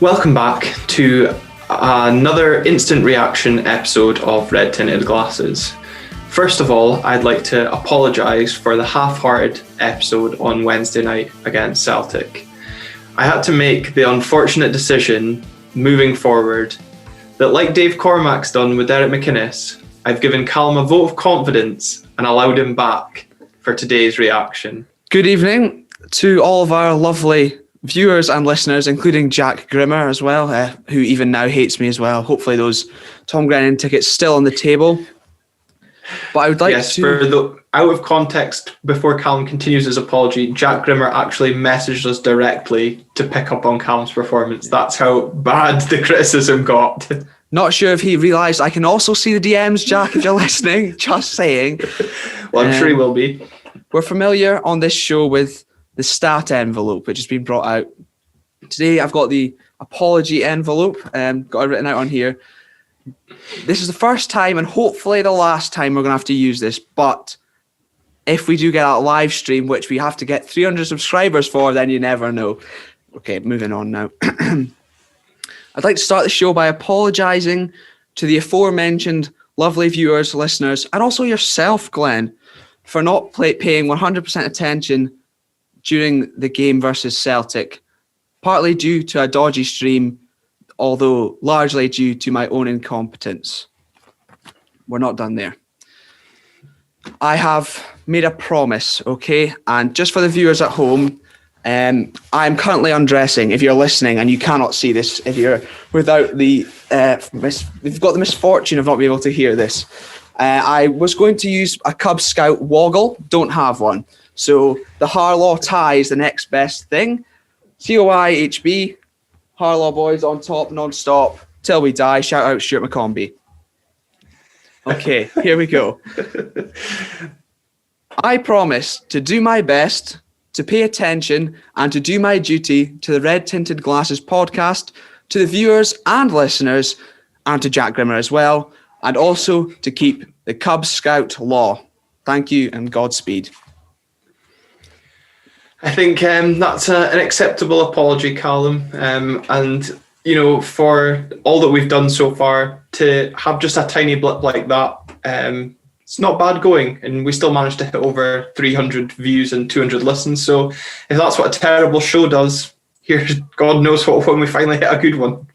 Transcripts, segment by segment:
Welcome back to another instant reaction episode of Red Tinted Glasses. First of all, I'd like to apologise for the half-hearted episode on Wednesday night against Celtic. I had to make the unfortunate decision, moving forward, that like Dave Cormack's done with Derek McInnes, I've given Calum a vote of confidence and allowed him back for today's reaction. Good evening to all of our lovely viewers and listeners, including Jack Grimmer as well, who even now hates me as well. Hopefully those Tom Grennan tickets still on the table. But I would like to... for the out of context, before Calum continues his apology, Jack Grimmer actually messaged us directly to pick up on Calum's performance. That's how bad the criticism got. Not sure if he realised I can also see the DMs, Jack, if you're listening. Just saying. Well, I'm sure he will be. We're familiar on this show with the stat envelope, which has been brought out. Today, I've got the apology envelope, got it written out on here. This is the first time and hopefully the last time we're going to have to use this, but if we do get a live stream, which we have to get 300 subscribers for, then you never know. Okay, moving on now. I'd like to start the show by apologising to the aforementioned lovely viewers, listeners, and also yourself, Glenn, for not paying 100% attention during the game versus Celtic, partly due to a dodgy stream, although largely due to my own incompetence. We're not done there. I have made a promise, okay? And just for the viewers at home, I'm currently undressing. If you're listening and you cannot see this, if you're without the, you've got the misfortune of not being able to hear this. I was going to use a Cub Scout woggle, don't have one. So the Harlaw tie is the next best thing. COIHB, Harlaw boys on top, non-stop, till we die. Shout out Stuart McCombie. Okay, here we go. I promise to do my best, to pay attention, and to do my duty to the Red Tinted Glasses podcast, to the viewers and listeners, and to Jack Grimmer as well, and also to keep the Cub Scout law. Thank you and Godspeed. I think that's an acceptable apology, Calum. And, you know, for all that we've done so far, to have just a tiny blip like that, it's not bad going. And we still managed to hit over 300 views and 200 listens. So if that's what a terrible show does, here's God knows what when we finally hit a good one.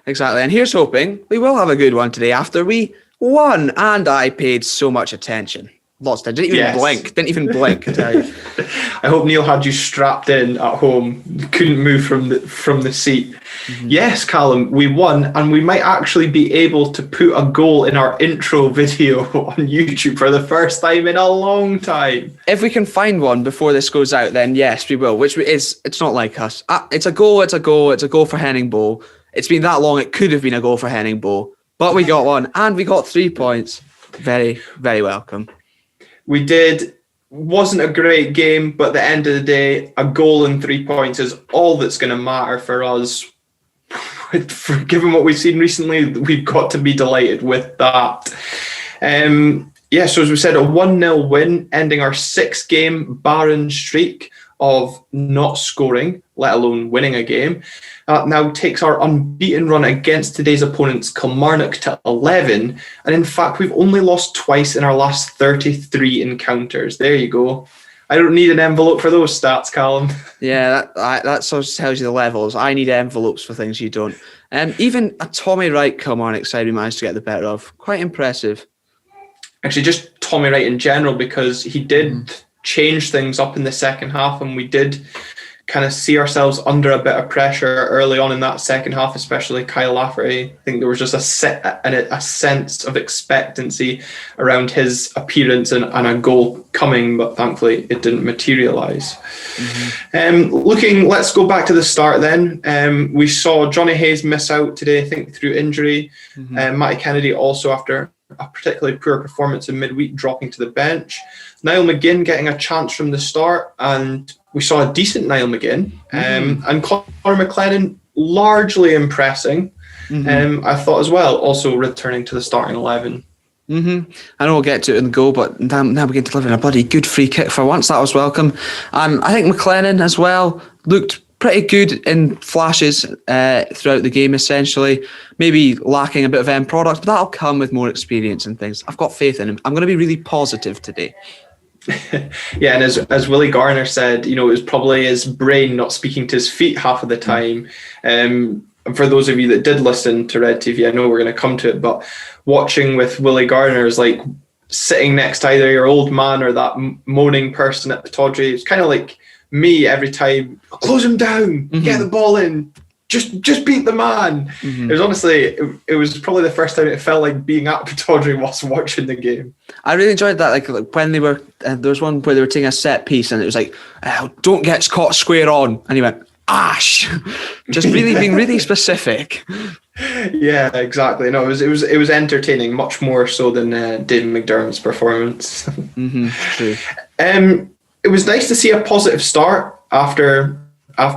Exactly. And here's hoping we will have a good one today after we won and I paid so much attention. Lost. I didn't even blink. Didn't even blink, I tell you. I hope Neil had you strapped in at home. Couldn't move from the seat. Mm-hmm. Yes, Calum, we won, and we might actually be able to put a goal in our intro video on YouTube for the first time in a long time. If we can find one before this goes out, then yes, we will. Which is, it's not like us. It's a goal. It's a goal. It's a goal for Henning Bow. It's been that long. It could have been a goal for Henning Bow, but we got one, and we got 3 points. Very, very welcome. We did. Wasn't a great game, but at the end of the day, a goal and 3 points is all that's going to matter for us. Given what we've seen recently, we've got to be delighted with that. So as we said, a 1-0 win, ending our 6-game barren streak of not scoring, let alone winning a game. Now takes our unbeaten run against today's opponents, Kilmarnock, to 11. And in fact, we've only lost twice in our last 33 encounters. There you go. I don't need an envelope for those stats, Calum. Yeah, that sort of tells you the levels. I need envelopes for things you don't. Even a Tommy Wright Kilmarnock side we managed to get the better of. Quite impressive. Actually, just Tommy Wright in general, because he did change things up in the second half, and we did kind of see ourselves under a bit of pressure early on in that second half, especially Kyle Lafferty. I think there was just a sense of expectancy around his appearance and a goal coming, but thankfully it didn't materialise. Let's go back to the start then. We saw Johnny Hayes miss out today, I think through injury. Matty Kennedy also, after a particularly poor performance in midweek, dropping to the bench. Niall McGinn getting a chance from the start, and we saw a decent Niall McGinn. And Conor McLennan largely impressing, I thought as well, also returning to the starting 11. I know we'll get to it in the goal, but now we're getting to deliver a bloody good free kick for once. That was welcome. I think McLennan as well looked pretty good in flashes throughout the game, essentially. Maybe lacking a bit of end product, but that'll come with more experience and things. I've got faith in him. I'm going to be really positive today. Yeah, and as Willie Garner said, it was probably his brain not speaking to his feet half of the time. For those of you that did listen to Red TV, I know we're going to come to it, but watching with Willie Garner is like sitting next to either your old man or that moaning person at Pittodrie. It's kind of like me every time. Close him down, get the ball in, just beat the man. It was honestly, it was probably the first time it felt like being at Pittodrie whilst watching the game. I really enjoyed that. Like when they were, there was one where they were taking a set piece and it was like, don't get caught square on, and he went, Ash, just really being really specific. Yeah, exactly. No, it was entertaining, much more so than David McDermott's performance. True. It was nice to see a positive start after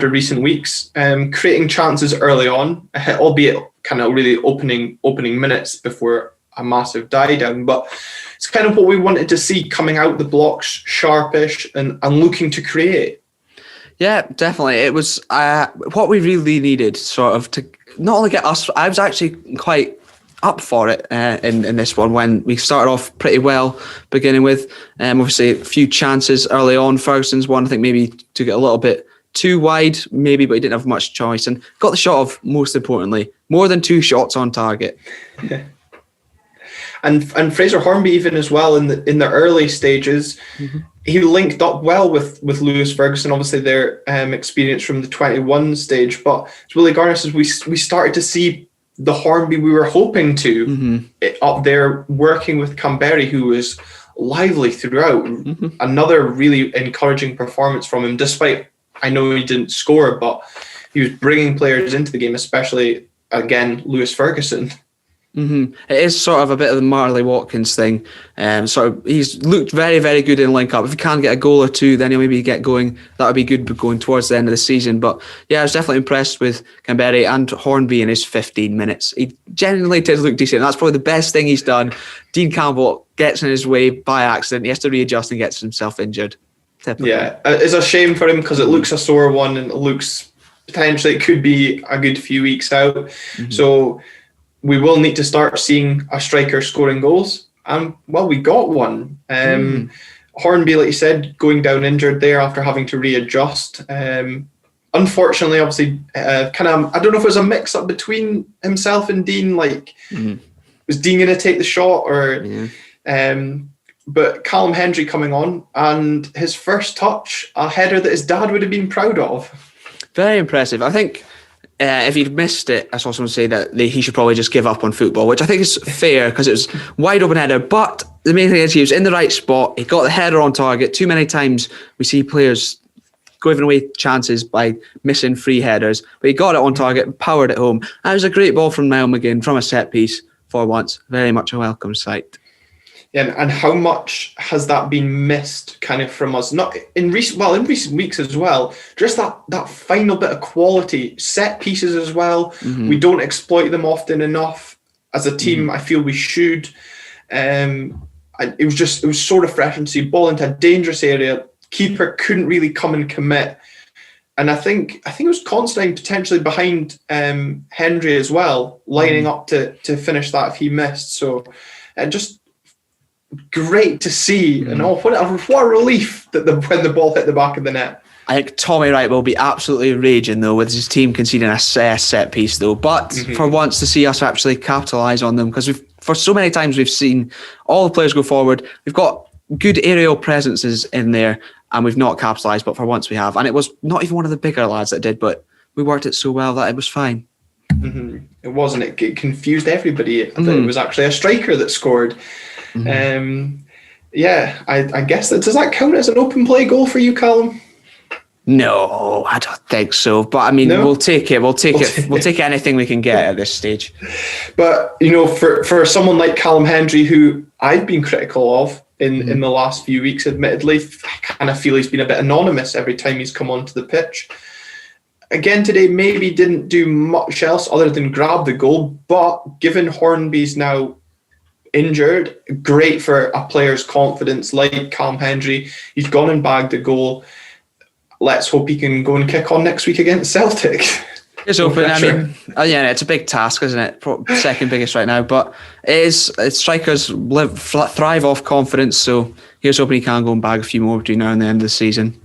recent weeks, creating chances early on, albeit kind of really opening minutes before a massive die down. But it's kind of what we wanted to see, coming out the blocks sharpish and looking to create. Yeah, definitely. It was what we really needed, sort of, to not only get us. I was actually quite up for it in this one when we started off pretty well, beginning with obviously a few chances early on. Ferguson's one, I think, maybe took it a little bit too wide, maybe, but he didn't have much choice and got the shot off. Most importantly, more than 2 shots on target. And Fraser Hornby even as well in the early stages, he linked up well with Lewis Ferguson. Obviously their experience from the 21 stage, but as Willie Garner says, we started to see the Hornby we were hoping to up there, working with Canberry, who was lively throughout. Another really encouraging performance from him, despite, I know he didn't score, but he was bringing players into the game, especially, again, Lewis Ferguson. It is sort of a bit of the Marley Watkins thing. He's looked very, very good in link-up. If he can get a goal or two, then he'll maybe get going. That would be good going towards the end of the season. But yeah, I was definitely impressed with Canberry and Hornby in his 15 minutes. He genuinely did look decent. That's probably the best thing he's done. Dean Campbell gets in his way by accident. He has to readjust and gets himself injured. Typical. Yeah, it's a shame for him because it looks a sore one and it looks potentially it could be a good few weeks out. So we will need to start seeing a striker scoring goals. Well, we got one. Hornby, like you said, going down injured there after having to readjust. Unfortunately, obviously, I don't know if it was a mix-up between himself and Dean. Was Dean going to take the shot or... But Callum Hendry coming on and his first touch, a header that his dad would have been proud of. Very impressive. I think if he'd missed it, I saw someone say that he should probably just give up on football, which I think is fair because it was wide open header. But the main thing is he was in the right spot. He got the header on target. Too many times we see players giving away chances by missing free headers, but he got it on target and powered it home. And it was a great ball from Niall McGinn from a set piece for once. Very much a welcome sight. Yeah, and how much has that been missed kind of from us? Not in recent weeks as well. Just that final bit of quality, set pieces as well. We don't exploit them often enough as a team. I feel we should. It was so refreshing to see ball into a dangerous area. Keeper couldn't really come and commit, and I think it was Constantine potentially behind Hendry as well, lining up to finish that if he missed. So just great to see, and what a relief that when the ball hit the back of the net. I think Tommy Wright will be absolutely raging though with his team conceding a set piece though, but for once to see us actually capitalise on them, because for so many times we've seen all the players go forward, we've got good aerial presences in there and we've not capitalised, but for once we have, and it was not even one of the bigger lads that did, but we worked it so well that it was fine. It wasn't, it confused everybody. I thought it was actually a striker that scored. I guess does that count as an open play goal for you, Callum? No, I don't think so. But I mean, we'll take it. We'll take anything we can get at this stage. But for someone like Callum Hendry, who I've been critical of in the last few weeks, admittedly, I kind of feel he's been a bit anonymous every time he's come onto the pitch. Again today, maybe didn't do much else other than grab the goal. But given Hornby's now injured, great for a player's confidence like Callum Hendry. He's gone and bagged a goal. let's hope he can go and kick on next week against Celtic. It's open. I mean, yeah, it's a big task, isn't it? Second biggest right now, but strikers thrive off confidence. So here's hoping he can go and bag a few more between now and the end of the season.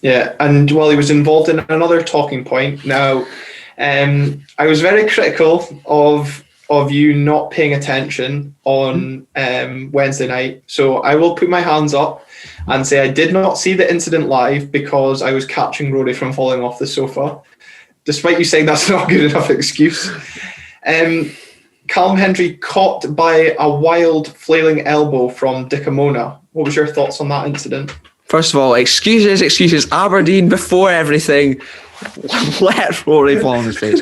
Yeah, and while he was involved in another talking point, now I was very critical of you not paying attention on Wednesday night. So I will put my hands up and say I did not see the incident live because I was catching Rory from falling off the sofa. Despite you saying that's not a good enough excuse. Callum Hendry caught by a wild flailing elbow from Dickamona. What was your thoughts on that incident? First of all, excuses. Aberdeen before everything. Let Rory fall on his face.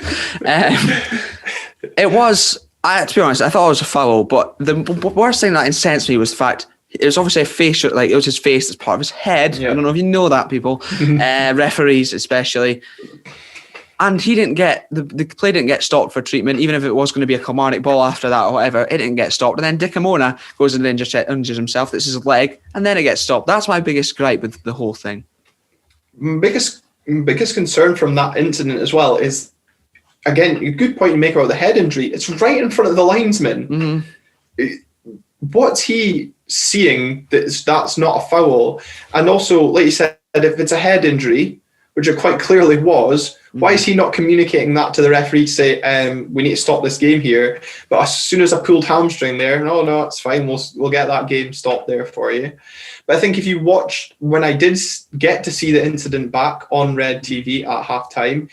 It was, to be honest, I thought it was a foul, but the worst thing that incensed me was the fact it was obviously a face, like it was his face as part of his head. Yeah. I don't know if you know that, people. Referees especially. And he didn't get, the play didn't get stopped for treatment, even if it was going to be a Kilmarnock ball after that or whatever, it didn't get stopped. And then Dickamona goes and injures himself, this is his leg, and then it gets stopped. That's my biggest gripe with the whole thing. Biggest concern from that incident as well is, again, a good point you make about the head injury. It's right in front of the linesman. What's he seeing that's not a foul? And also, like you said, if it's a head injury, which it quite clearly was, why is he not communicating that to the referee to say, we need to stop this game here? But as soon as I pulled hamstring there, no, it's fine. We'll get that game stopped there for you. But I think if you watched, when I did get to see the incident back on Red TV at halftime,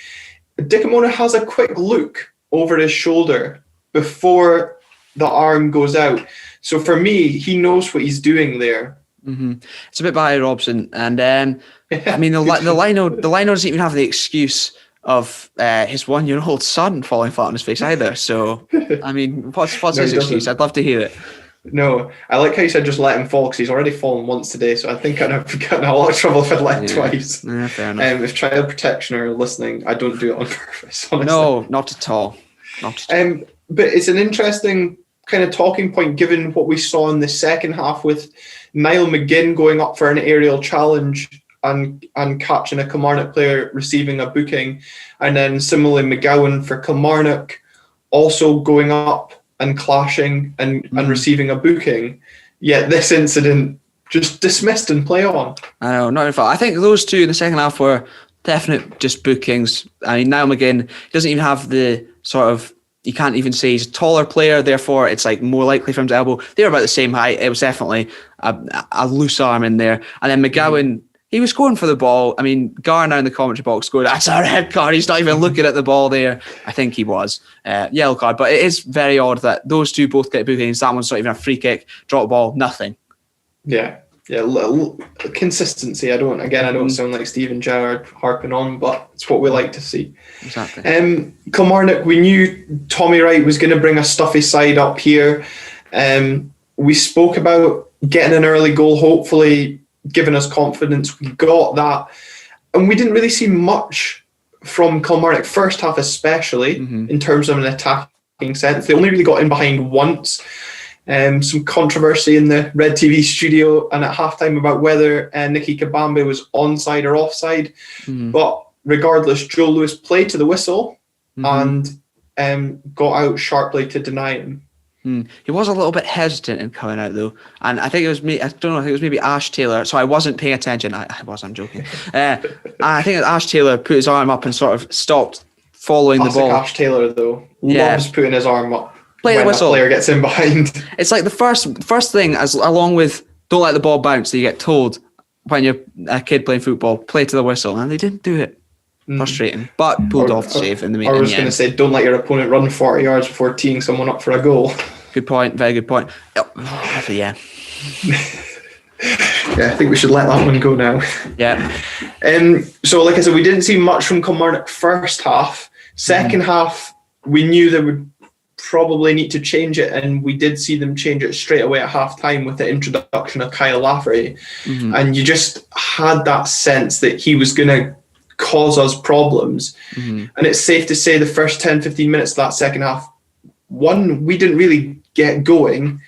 Dickamona has a quick look over his shoulder before the arm goes out. So for me, he knows what he's doing there. It's a bit Barry Robson, and I mean the lino doesn't even have the excuse of his 1-year-old son falling flat on his face either. So I mean, what's his excuse? I'd love to hear it. No, I like how you said just let him fall because he's already fallen once today. So I think I'd have gotten a lot of trouble if I'd let him twice. Yeah, fair enough. If child protection are listening, I don't do it on purpose. Honestly. No, not at all. But it's an interesting kind of talking point given what we saw in the second half with Niall McGinn going up for an aerial challenge and catching a Kilmarnock player receiving a booking, and then similarly McGowan for Kilmarnock also going up and clashing and receiving a booking. Yet this incident just dismissed and play on. I know, not at all. I think those two in the second half were definite just bookings. I mean, Niall McGinn doesn't even have the sort of, you can't even say he's a taller player, therefore it's like more likely for him to elbow. They were about the same height. It was definitely a loose arm in there. And then McGowan, he was going for the ball. I mean, Garner in the commentary box going, that's a red card. He's not even looking at the ball there. I think he was. Yellow card. But it is very odd that those two both get bookings. That one's not even a free kick, drop ball, nothing. Yeah. Consistency. I don't sound like Stephen Gerrard harping on, but it's what we like to see. Exactly. Kilmarnock, we knew Tommy Wright was going to bring a stuffy side up here. We spoke about getting an early goal, hopefully giving us confidence. We got that. And we didn't really see much from Kilmarnock, first half especially, in terms of an attacking sense. They only really got in behind once. Some controversy in the Red TV studio and at halftime about whether Nicky Kabambe was onside or offside. But regardless, Joe Lewis played to the whistle and got out sharply to deny him. He was a little bit hesitant in coming out though, and I think it was me. I don't know. I think it was maybe Ash Taylor. So I wasn't paying attention. I'm joking. I think Ash Taylor put his arm up and sort of stopped following Classic the ball. Ash Taylor though loves putting his arm up. Play the whistle. A player gets in behind. It's like the first thing, as along with don't let the ball bounce that you get told when you're a kid playing football, play to the whistle, and they didn't do it. Frustrating, but pulled off the save in the end. I was going to say, don't let your opponent run 40 yards before teeing someone up for a goal. Good point, very good point. Yeah. I think we should let that one go now. Yeah. So, like I said, we didn't see much from Kilmarnock first half. Second half, we knew they would probably need to change it, and we did see them change it straight away at half time with the introduction of Kyle Lafferty. And you just had that sense that he was going to cause us problems. And it's safe to say the first 10-15 minutes of that second half, we didn't really get going,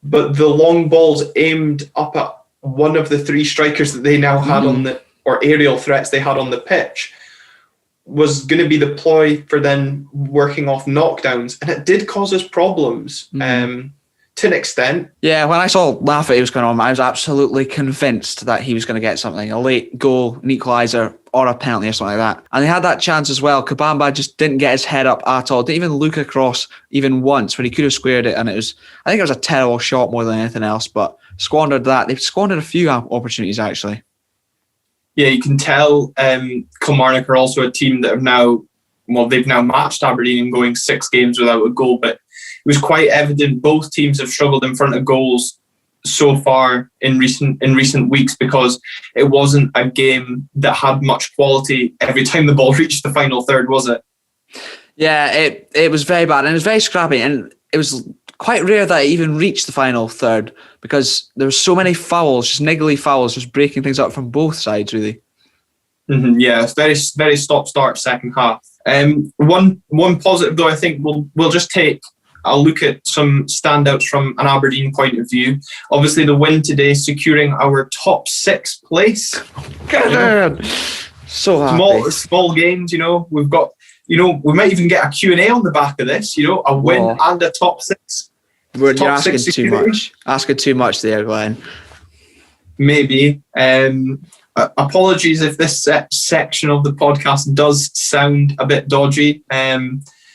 but the long balls aimed up at one of the three strikers that they now had on or aerial threats they had on the pitch was going to be the ploy for then working off knockdowns, and it did cause us problems to an extent. Yeah, when I saw Lafferty was going on, I was absolutely convinced that he was going to get something, a late goal, an equaliser, or a penalty or something like that. And they had that chance as well. Kabamba just didn't get his head up at all. Didn't even look across even once where he could have squared it. And I think it was a terrible shot more than anything else, but squandered that. They've squandered a few opportunities, actually. Yeah, you can tell Kilmarnock are also a team that they've now matched Aberdeen in going 6 games without a goal, but it was quite evident both teams have struggled in front of goals so far in recent weeks, because it wasn't a game that had much quality every time the ball reached the final third, was it? Yeah, it was very bad, and it was very scrappy, and it was quite rare that it even reached the final third, because there were so many fouls, just niggly fouls, just breaking things up from both sides, really. Yeah, it's very, very stop-start second half. One positive, though, I think we'll just take a look at some standouts from an Aberdeen point of view. Obviously, the win today, securing our top 6 place. So happy. Small gains, we've got, we might even get a Q&A on the back of this, a win and a top 6. You're asking too much. Asking too much there, Glenn. Maybe. Apologies if this section of the podcast does sound a bit dodgy.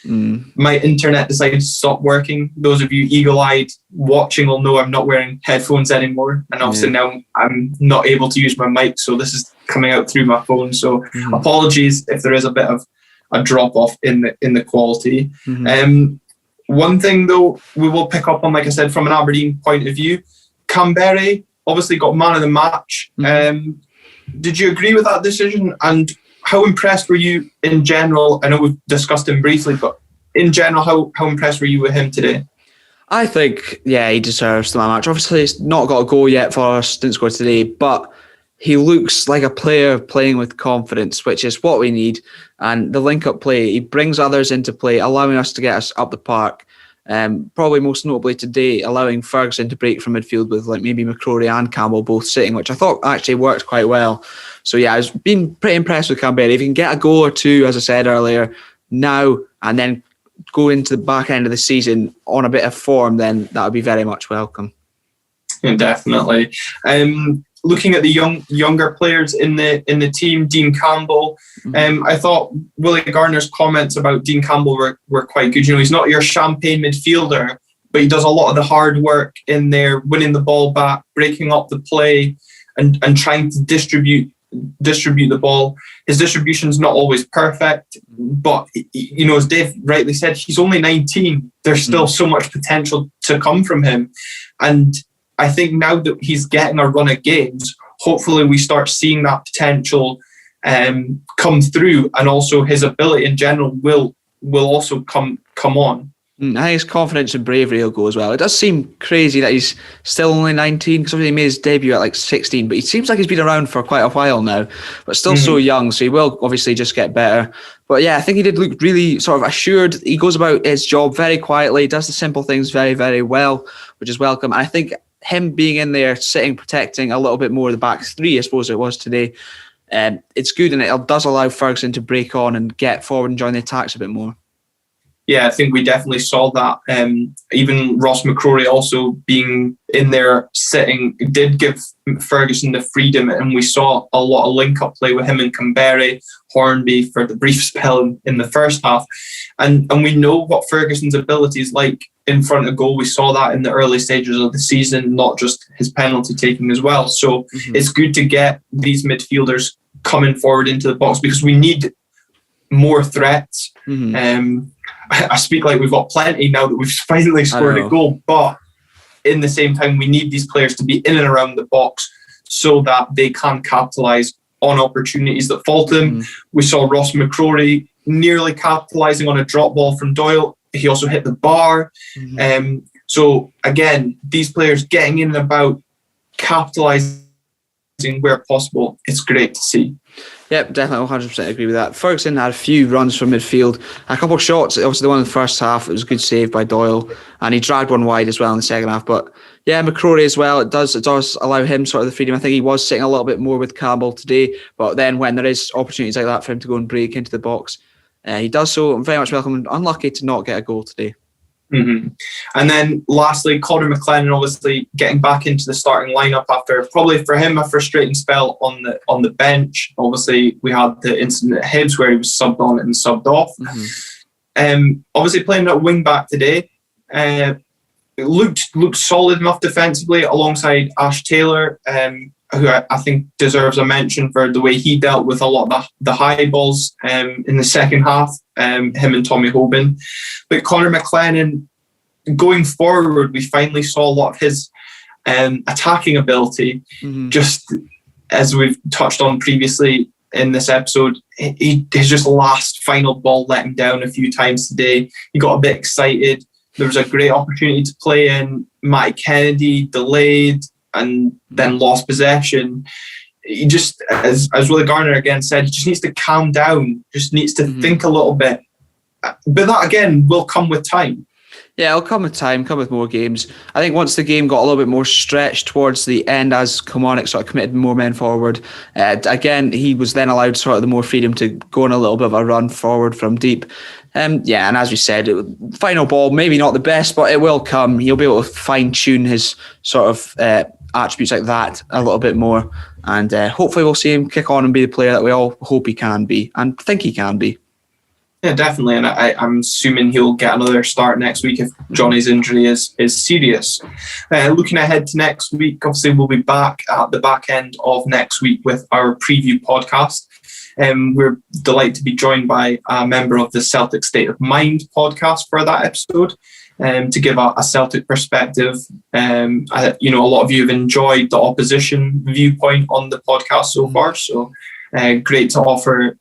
My internet decided to stop working. Those of you eagle-eyed watching will know I'm not wearing headphones anymore, and obviously now I'm not able to use my mic, so this is coming out through my phone. So apologies if there is a bit of a drop-off in the quality. One thing though we will pick up on, like I said, from an Aberdeen point of view, Canberra obviously got man of the match. Did you agree with that decision? And how impressed were you in general? I know we've discussed him briefly, but in general, how impressed were you with him today? I think, he deserves the man of the match. Obviously, he's not got a goal yet for us, didn't score today, but he looks like a player playing with confidence, which is what we need. And the link-up play, he brings others into play, allowing us to get us up the park. Probably most notably today, allowing Ferguson to break from midfield with maybe McCrory and Campbell both sitting, which I thought actually worked quite well. So I was being pretty impressed with Canberra. If you can get a goal or two, as I said earlier, now and then go into the back end of the season on a bit of form, then that would be very much welcome. Yeah, definitely. Looking at the younger players in the team, Dean Campbell, I thought Willie Gardner's comments about Dean Campbell were quite good. He's not your champagne midfielder, but he does a lot of the hard work in there, winning the ball back, breaking up the play, and trying to distribute the ball. His distribution's not always perfect, but as Dave rightly said, he's only 19. There's still so much potential to come from him, and I think now that he's getting a run of games, hopefully we start seeing that potential come through, and also his ability in general will also come on. I think his confidence and bravery will go as well. It does seem crazy that he's still only 19, because obviously he made his debut at 16, but he seems like he's been around for quite a while now, but still so young, so he will obviously just get better. But I think he did look really sort of assured. He goes about his job very quietly, does the simple things very, very well, which is welcome. And I think him being in there, sitting, protecting a little bit more of the back three, I suppose it was today, it's good, and it does allow Ferguson to break on and get forward and join the attacks a bit more. Yeah, I think we definitely saw that. Even Ross McCrory also being in there sitting did give Ferguson the freedom, and we saw a lot of link-up play with him and Canberra, Hornby for the brief spell in the first half. And we know what Ferguson's ability is like in front of goal. We saw that in the early stages of the season, not just his penalty taking as well. So it's good to get these midfielders coming forward into the box, because we need more threats. I speak like we've got plenty now that we've finally scored a goal, but in the same time, we need these players to be in and around the box so that they can capitalise on opportunities that fall to them. We saw Ross McCrory nearly capitalising on a drop ball from Doyle. He also hit the bar. So again, these players getting in and about, capitalising where possible. It's great to see. Yep, definitely 100% agree with that. Ferguson had a few runs from midfield, a couple of shots. Obviously, the one in the first half, it was a good save by Doyle, and he dragged one wide as well in the second half. But yeah, McCrory as well, it does allow him sort of the freedom. I think he was sitting a little bit more with Campbell today, but then when there is opportunities like that for him to go and break into the box, he does so. I'm very much welcome and unlucky to not get a goal today. Mm-hmm. And then lastly, Conor McLennan obviously getting back into the starting lineup after probably for him a frustrating spell on the bench. Obviously, we had the incident at Hibs where he was subbed on and subbed off. Obviously, playing at wing back today, it looked solid enough defensively alongside Ash Taylor, who I think deserves a mention for the way he dealt with a lot of the high balls in the second half, him and Tommy Hoban. But Conor McLennan, going forward, we finally saw a lot of his attacking ability. Just as we've touched on previously in this episode, his just last final ball let him down a few times today. He got a bit excited. There was a great opportunity to play in. Matty Kennedy delayed and then lost possession. He just, as Willie Garner again said, he just needs to calm down, just needs to think a little bit. But that, again, will come with time. Yeah, it'll come with time, come with more games. I think once the game got a little bit more stretched towards the end as Kilmarnock sort of committed more men forward, again, he was then allowed sort of the more freedom to go on a little bit of a run forward from deep. And as we said, final ball, maybe not the best, but it will come. He'll be able to fine-tune his sort of attributes like that a little bit more. And hopefully we'll see him kick on and be the player that we all hope he can be and think he can be. Yeah, definitely. And I'm assuming he'll get another start next week if Johnny's injury is serious. Looking ahead to next week, obviously we'll be back at the back end of next week with our preview podcast. We're delighted to be joined by a member of the Celtic State of Mind podcast for that episode, to give a Celtic perspective. A lot of you have enjoyed the opposition viewpoint on the podcast so far, so great to offer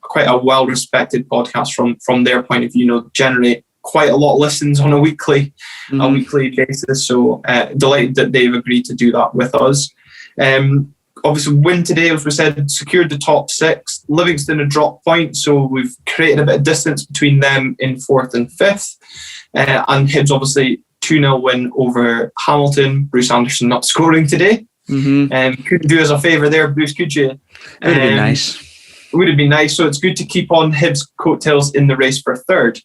quite a well-respected podcast from their point of view. Generate quite a lot of listens on a weekly basis, so delighted that they've agreed to do that with us. Obviously, win today, as we said, secured the top six. Livingston a drop point, so we've created a bit of distance between them in fourth and fifth. And Hibs obviously 2-0 win over Hamilton. Bruce Anderson not scoring today. Couldn't do us a favour there, Bruce, could you? It would have been nice. It would have been nice. So it's good to keep on Hibs' coattails in the race for third.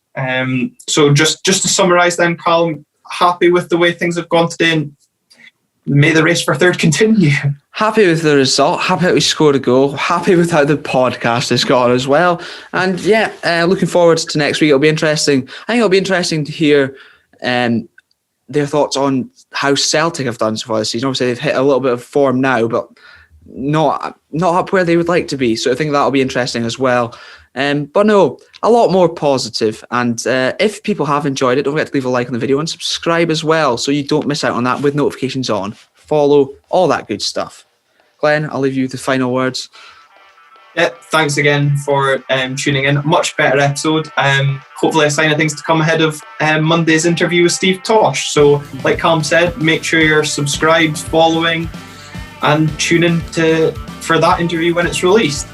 So just to summarise then, Calum, happy with the way things have gone today, and may the race for third continue. Happy with the result, happy that we scored a goal, happy with how the podcast has gone as well. And looking forward to next week. It'll be interesting. I think it'll be interesting to hear their thoughts on how Celtic have done so far this season. Obviously, they've hit a little bit of form now, but not up where they would like to be. So I think that'll be interesting as well. But no, a lot more positive. And if people have enjoyed it, don't forget to leave a like on the video and subscribe as well, so you don't miss out on that with notifications on. Follow, all that good stuff. Glenn, I'll leave you with the final words. Yeah, thanks again for tuning in. Much better episode. Hopefully a sign of things to come ahead of Monday's interview with Steve Tosh. So like Calum said, make sure you're subscribed, following, and tune in for that interview when it's released.